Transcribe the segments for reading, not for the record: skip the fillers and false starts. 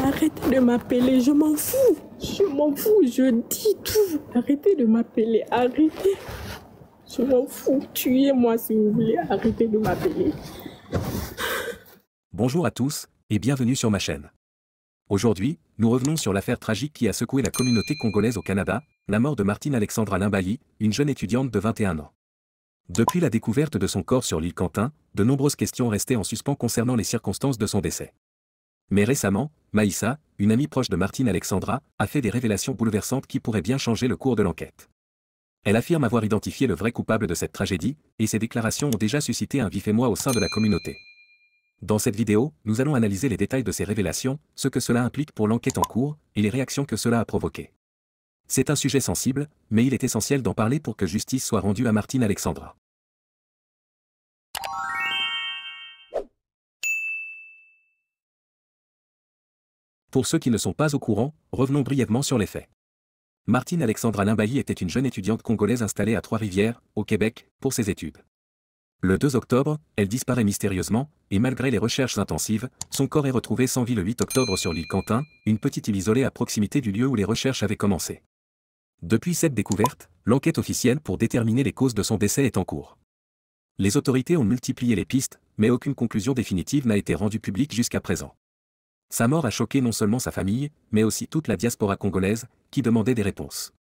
Arrêtez de m'appeler, je m'en fous. Je m'en fous, je dis tout. Arrêtez de m'appeler, arrêtez. Je m'en fous, tuez-moi si vous voulez, arrêtez de m'appeler. Bonjour à tous, et bienvenue sur ma chaîne. Aujourd'hui, nous revenons sur l'affaire tragique qui a secoué la communauté congolaise au Canada, la mort de Martine Alexandra Limbaly, une jeune étudiante de 21 ans. Depuis la découverte de son corps sur l'île Quentin, de nombreuses questions restaient en suspens concernant les circonstances de son décès. Mais récemment, Maïssa, une amie proche de Martine Alexandra, a fait des révélations bouleversantes qui pourraient bien changer le cours de l'enquête. Elle affirme avoir identifié le vrai coupable de cette tragédie, et ses déclarations ont déjà suscité un vif émoi au sein de la communauté. Dans cette vidéo, nous allons analyser les détails de ces révélations, ce que cela implique pour l'enquête en cours, et les réactions que cela a provoquées. C'est un sujet sensible, mais il est essentiel d'en parler pour que justice soit rendue à Martine Alexandra. Pour ceux qui ne sont pas au courant, revenons brièvement sur les faits. Martine Alexandra Limbaly était une jeune étudiante congolaise installée à Trois-Rivières, au Québec, pour ses études. Le 2 octobre, elle disparaît mystérieusement, et malgré les recherches intensives, son corps est retrouvé sans vie le 8 octobre sur l'île Quentin, une petite île isolée à proximité du lieu où les recherches avaient commencé. Depuis cette découverte, l'enquête officielle pour déterminer les causes de son décès est en cours. Les autorités ont multiplié les pistes, mais aucune conclusion définitive n'a été rendue publique jusqu'à présent. Sa mort a choqué non seulement sa famille, mais aussi toute la diaspora congolaise, qui demandait des réponses.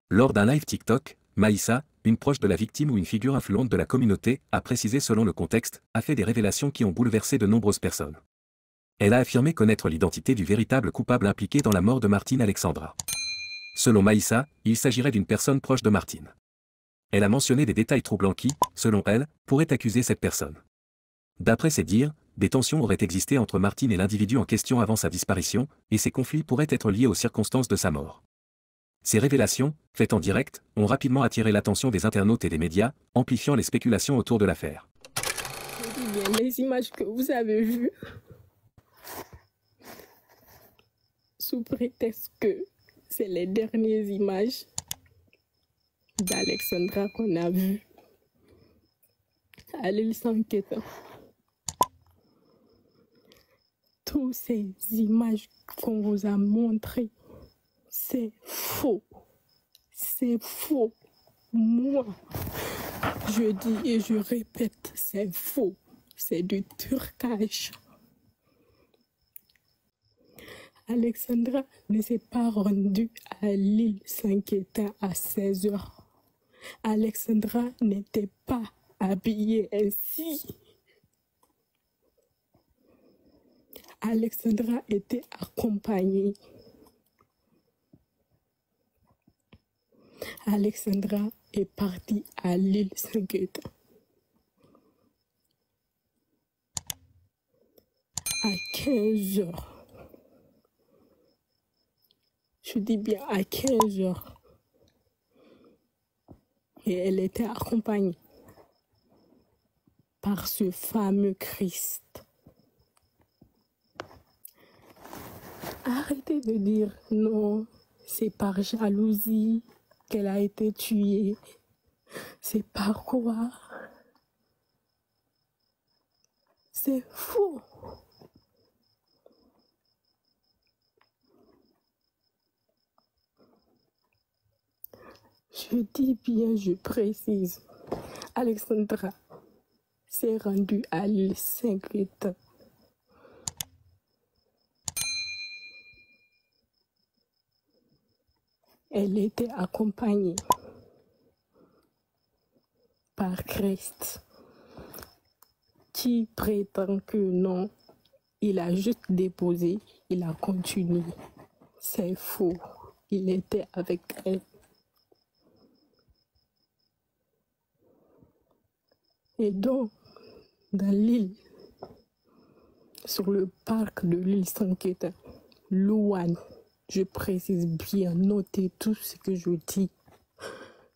Lors d'un live TikTok, Maïssa, une proche de la victime ou une figure influente de la communauté, a précisé selon le contexte, a fait des révélations qui ont bouleversé de nombreuses personnes. Elle a affirmé connaître l'identité du véritable coupable impliqué dans la mort de Martine Alexandra. Selon Maïssa, il s'agirait d'une personne proche de Martine. Elle a mentionné des détails troublants qui, selon elle, pourraient accuser cette personne. D'après ses dires, des tensions auraient existé entre Martine et l'individu en question avant sa disparition, et ces conflits pourraient être liés aux circonstances de sa mort. Ces révélations, faites en direct, ont rapidement attiré l'attention des internautes et des médias, amplifiant les spéculations autour de l'affaire. Les images que vous avez vues, sous prétexte que c'est les dernières images d'Alexandra qu'on a vues à l'île Saint-Quentin. Toutes ces images qu'on vous a montrées, c'est faux. C'est faux. Moi, je dis et je répète, c'est faux. C'est du trucage. Alexandra ne s'est pas rendue à l'île Saint-Quentin à 16 h. Alexandra n'était pas habillée ainsi. Alexandra était accompagnée. Alexandra est partie à l'île Saint-Quentin à 15 h. Je dis bien à 15 h. Et elle était accompagnée par ce fameux Christ. Arrêtez de dire non, c'est par jalousie qu'elle a été tuée. C'est par quoi? C'est faux. Je dis bien, je précise. Alexandra s'est rendue à l'île Saint-Quentin. Elle était accompagnée par Christ, qui prétend que non, il a juste déposé, il a continué. C'est faux, il était avec elle. Et donc, dans l'île, sur le parc de l'île Saint-Quentin, Louane, je précise bien, notez tout ce que je dis.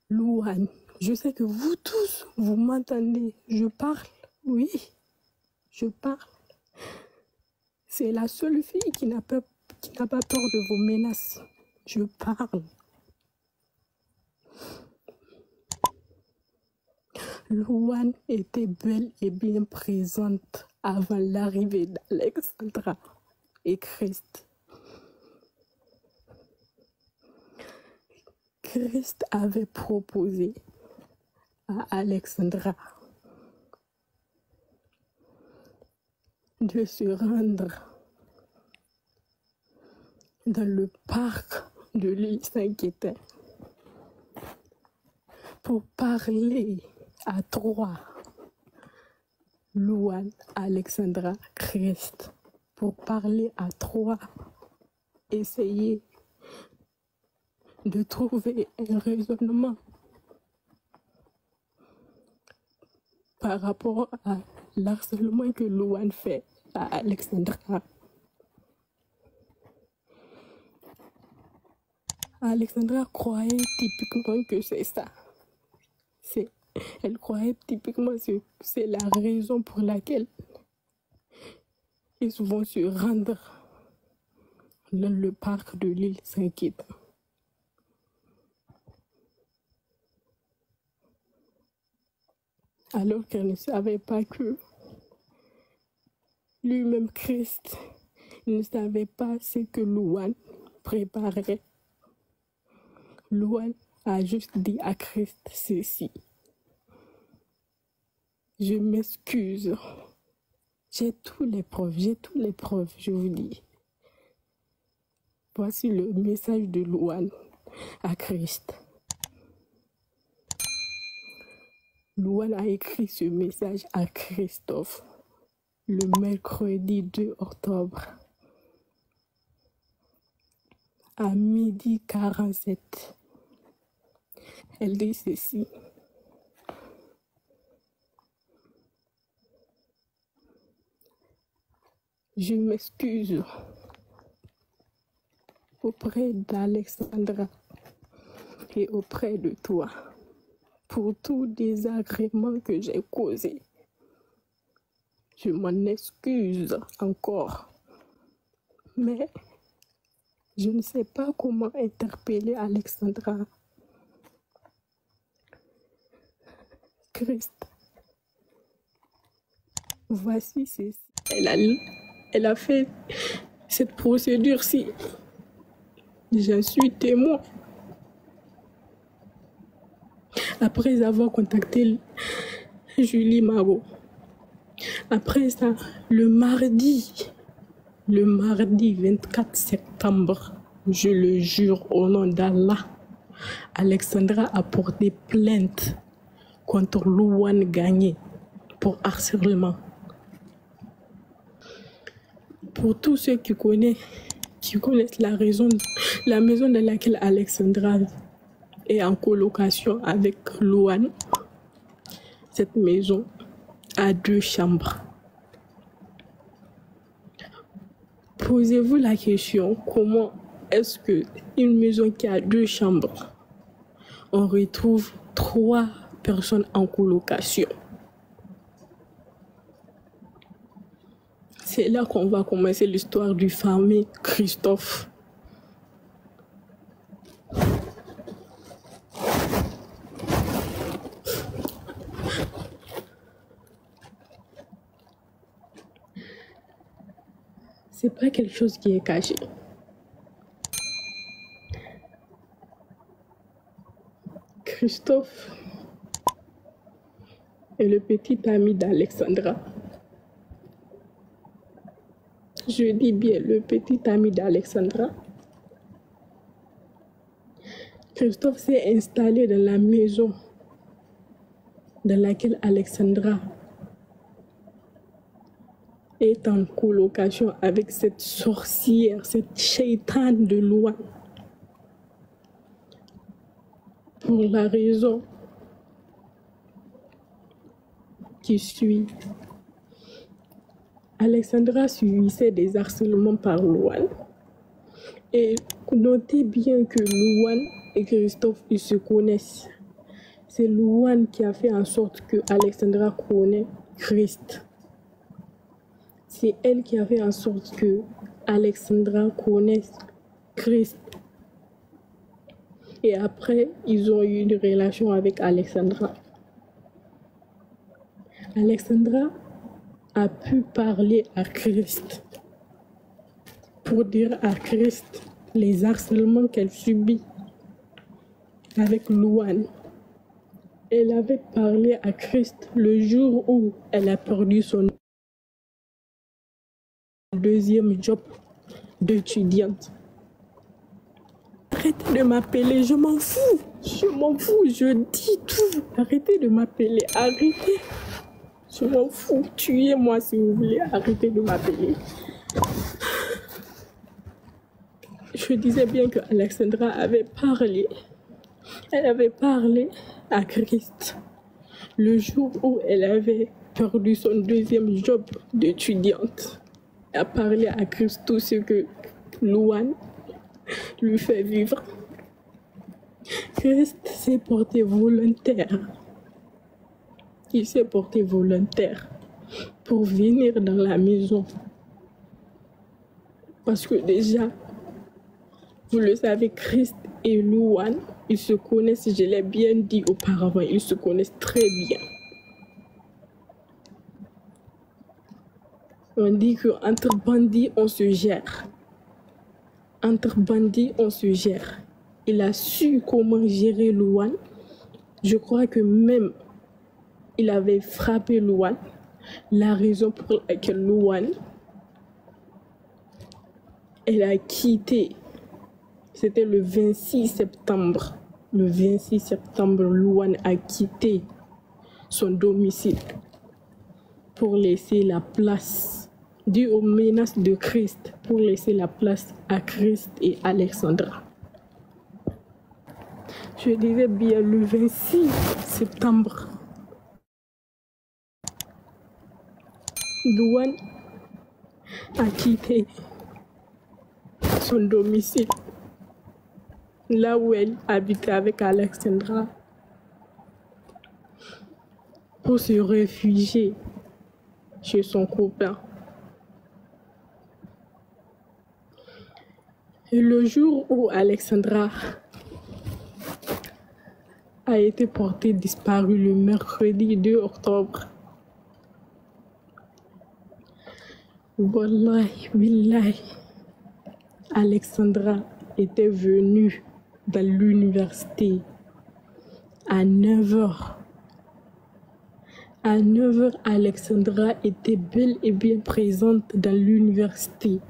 Louane, je sais que vous tous, vous m'entendez. Je parle, oui, je parle. C'est la seule fille qui n'a pas peur de vos menaces. Je parle. Louane était belle et bien présente avant l'arrivée d'Alexandra. et Christ. Christ avait proposé à Alexandra de se rendre dans le parc de l'île Saint-Quentin pour parler à trois, Louane, Alexandra, Christ, pour parler à trois, essayer de trouver un raisonnement par rapport à l'harcèlement que Louane fait à Alexandra. Alexandra croyait typiquement que c'est ça. Elle croyait typiquement que c'est la raison pour laquelle ils vont se rendre dans le parc de l'île Saint-Quentin. Alors qu'elle ne savait pas que lui-même Christ ne savait pas ce que Louane préparait. Louane a juste dit à Christ ceci: je m'excuse. J'ai toutes les preuves, je vous dis. Voici le message de Louane à Christ. Louane a écrit ce message à Christophe le mercredi 2 octobre à 12h47. Elle dit ceci: je m'excuse auprès d'Alexandra et auprès de toi pour tout désagrément que j'ai causé. Je m'en excuse encore, mais je ne sais pas comment interpeller Alexandra. Christ, voici ceci. Elle a fait cette procédure-ci. J'en suis témoin. Après avoir contacté Julie Marot. Après ça, le mardi 24 septembre, je le jure au nom d'Allah, Alexandra a porté plainte contre Louane Gagné pour harcèlement. Pour tous ceux qui connaissent la maison dans laquelle Alexandra est en colocation avec Louane, cette maison a 2 chambres. Posez-vous la question, comment est-ce qu'une maison qui a 2 chambres, on retrouve 3 personnes en colocation? C'est là qu'on va commencer l'histoire du fameux Christophe. C'est pas quelque chose qui est caché. Christophe est le petit ami d'Alexandra. Je dis bien le petit ami d'Alexandra. Christophe s'est installé dans la maison dans laquelle Alexandra est en colocation avec cette sorcière, cette shaytane de Louane. Pour la raison qui suit. Alexandra subissait des harcèlements par Louane. Et notez bien que Louane et Christophe, ils se connaissent. C'est Louane qui a fait en sorte que Alexandra connaît Christ. C'est elle qui a fait en sorte que Alexandra connaisse Christ. Et après, ils ont eu une relation avec Alexandra. Alexandra a pu parler à Christ pour dire à Christ les harcèlements qu'elle subit avec Louane. Elle avait parlé à Christ le jour où elle a perdu son deuxième job d'étudiante. Arrêtez de m'appeler, je m'en fous. Je dis tout. Arrêtez de m'appeler, arrêtez. Je m'en fous, tuez-moi si vous voulez, arrêtez de m'appeler. Je disais bien que Alexandra avait parlé. Elle avait parlé à Christ le jour où elle avait perdu son deuxième job d'étudiante. Elle a parlé à Christ tout ce que Louane lui fait vivre. Christ s'est porté volontaire. Il s'est porté volontaire pour venir dans la maison. Parce que déjà, vous le savez, Christ et Louane, ils se connaissent, je l'ai bien dit auparavant, ils se connaissent très bien. On dit qu'entre bandits, on se gère. Entre bandits, on se gère. Il a su comment gérer Louane. Je crois que même il avait frappé Louane. La raison pour laquelle Louane, elle a quitté, c'était le 26 septembre. Le 26 septembre, Louane a quitté son domicile pour laisser la place, dû aux menaces de Christ, pour laisser la place à Christ et Alexandra. Je disais bien le 26 septembre. Louane a quitté son domicile, là où elle habitait avec Alexandra, pour se réfugier chez son copain. Et le jour où Alexandra a été portée disparue, le mercredi 2 octobre, wallahi, billahi, Alexandra était venue dans l'université à 9h. À 9h, Alexandra était bel et bien présente dans l'université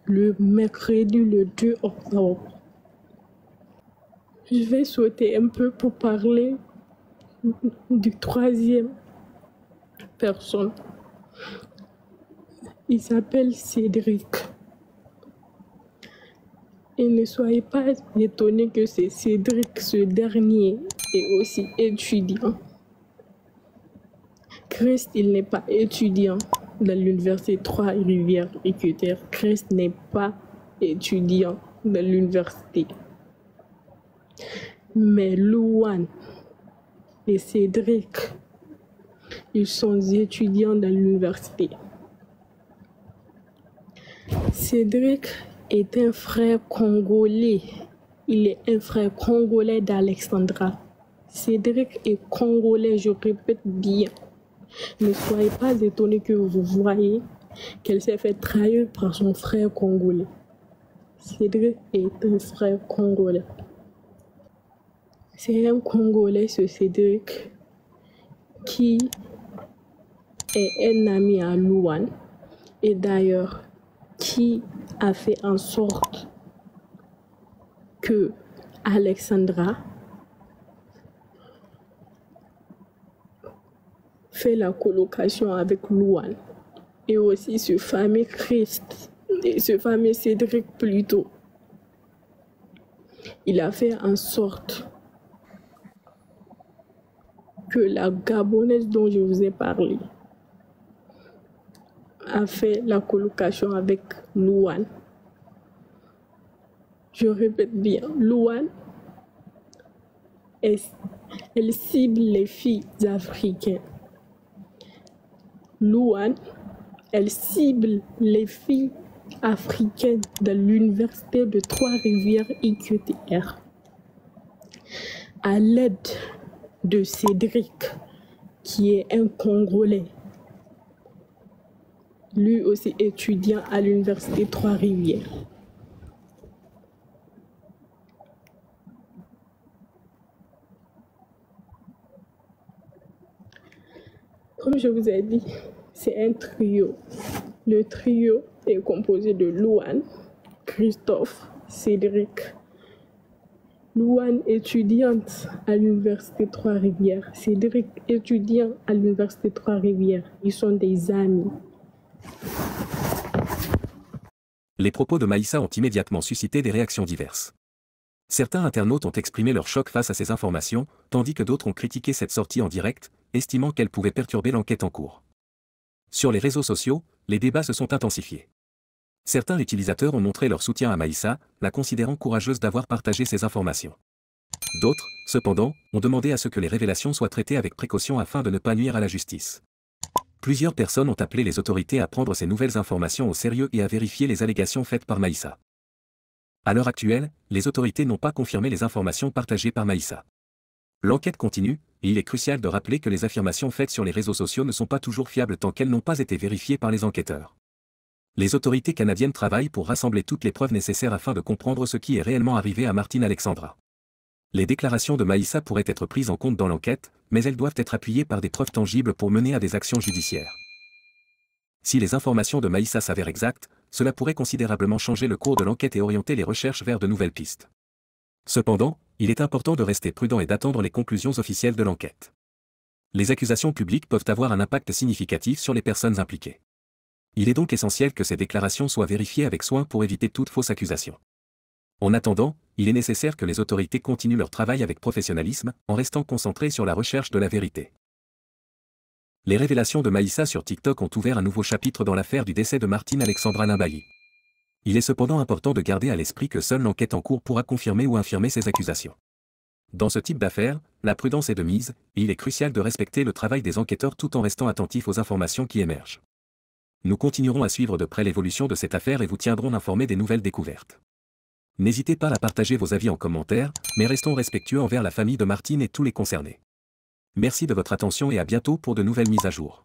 le mercredi, le 2 octobre. Je vais sauter un peu pour parler du troisième personne. Il s'appelle Cédric. Et ne soyez pas étonnés que c'est Cédric, ce dernier, est aussi étudiant. Christ, il n'est pas étudiant dans l'université Trois-Rivières EQTR. Christ n'est pas étudiant dans l'université. Mais Louane et Cédric, ils sont étudiants dans l'université. Cédric est un frère congolais. Il est un frère congolais d'Alexandra. Cédric est congolais, je répète bien. Ne soyez pas étonnés que vous voyez qu'elle s'est fait trahir par son frère congolais. Cédric est un frère congolais. C'est un Congolais, ce Cédric, qui est un ami à Louane et d'ailleurs qui a fait en sorte que Alexandra fait la colocation avec Louane et aussi ce fameux Christ et ce fameux Cédric plutôt. Il a fait en sorte que la Gabonaise dont je vous ai parlé a fait la colocation avec Louane. Je répète bien, Louane, elle cible les filles africaines. Louane, elle cible les filles africaines de l'université de Trois-Rivières EQTR. À l'aide de Cédric, qui est un Congolais. lui aussi étudiant à l'université Trois-Rivières. Comme je vous ai dit, c'est un trio. Le trio est composé de Louane, Christophe, Cédric. Louane, étudiante à l'université Trois-Rivières. Cédric, étudiant à l'université Trois-Rivières. Ils sont des amis. Les propos de Maïssa ont immédiatement suscité des réactions diverses. Certains internautes ont exprimé leur choc face à ces informations, tandis que d'autres ont critiqué cette sortie en direct, estimant qu'elle pouvait perturber l'enquête en cours. Sur les réseaux sociaux, les débats se sont intensifiés. Certains utilisateurs ont montré leur soutien à Maïssa, la considérant courageuse d'avoir partagé ces informations. D'autres, cependant, ont demandé à ce que les révélations soient traitées avec précaution afin de ne pas nuire à la justice. Plusieurs personnes ont appelé les autorités à prendre ces nouvelles informations au sérieux et à vérifier les allégations faites par Maïssa. À l'heure actuelle, les autorités n'ont pas confirmé les informations partagées par Maïssa. L'enquête continue, et il est crucial de rappeler que les affirmations faites sur les réseaux sociaux ne sont pas toujours fiables tant qu'elles n'ont pas été vérifiées par les enquêteurs. Les autorités canadiennes travaillent pour rassembler toutes les preuves nécessaires afin de comprendre ce qui est réellement arrivé à Martine Alexandra. Les déclarations de Maïssa pourraient être prises en compte dans l'enquête, mais elles doivent être appuyées par des preuves tangibles pour mener à des actions judiciaires. Si les informations de Maïssa s'avèrent exactes, cela pourrait considérablement changer le cours de l'enquête et orienter les recherches vers de nouvelles pistes. Cependant, il est important de rester prudent et d'attendre les conclusions officielles de l'enquête. Les accusations publiques peuvent avoir un impact significatif sur les personnes impliquées. Il est donc essentiel que ces déclarations soient vérifiées avec soin pour éviter toute fausse accusation. En attendant, il est nécessaire que les autorités continuent leur travail avec professionnalisme, en restant concentrées sur la recherche de la vérité. Les révélations de Maïssa sur TikTok ont ouvert un nouveau chapitre dans l'affaire du décès de Martine Alexandra Limbaly. Il est cependant important de garder à l'esprit que seule l'enquête en cours pourra confirmer ou infirmer ces accusations. Dans ce type d'affaires, la prudence est de mise, et il est crucial de respecter le travail des enquêteurs tout en restant attentif aux informations qui émergent. Nous continuerons à suivre de près l'évolution de cette affaire et vous tiendrons informés des nouvelles découvertes. N'hésitez pas à partager vos avis en commentaire, mais restons respectueux envers la famille de Martine et tous les concernés. Merci de votre attention et à bientôt pour de nouvelles mises à jour.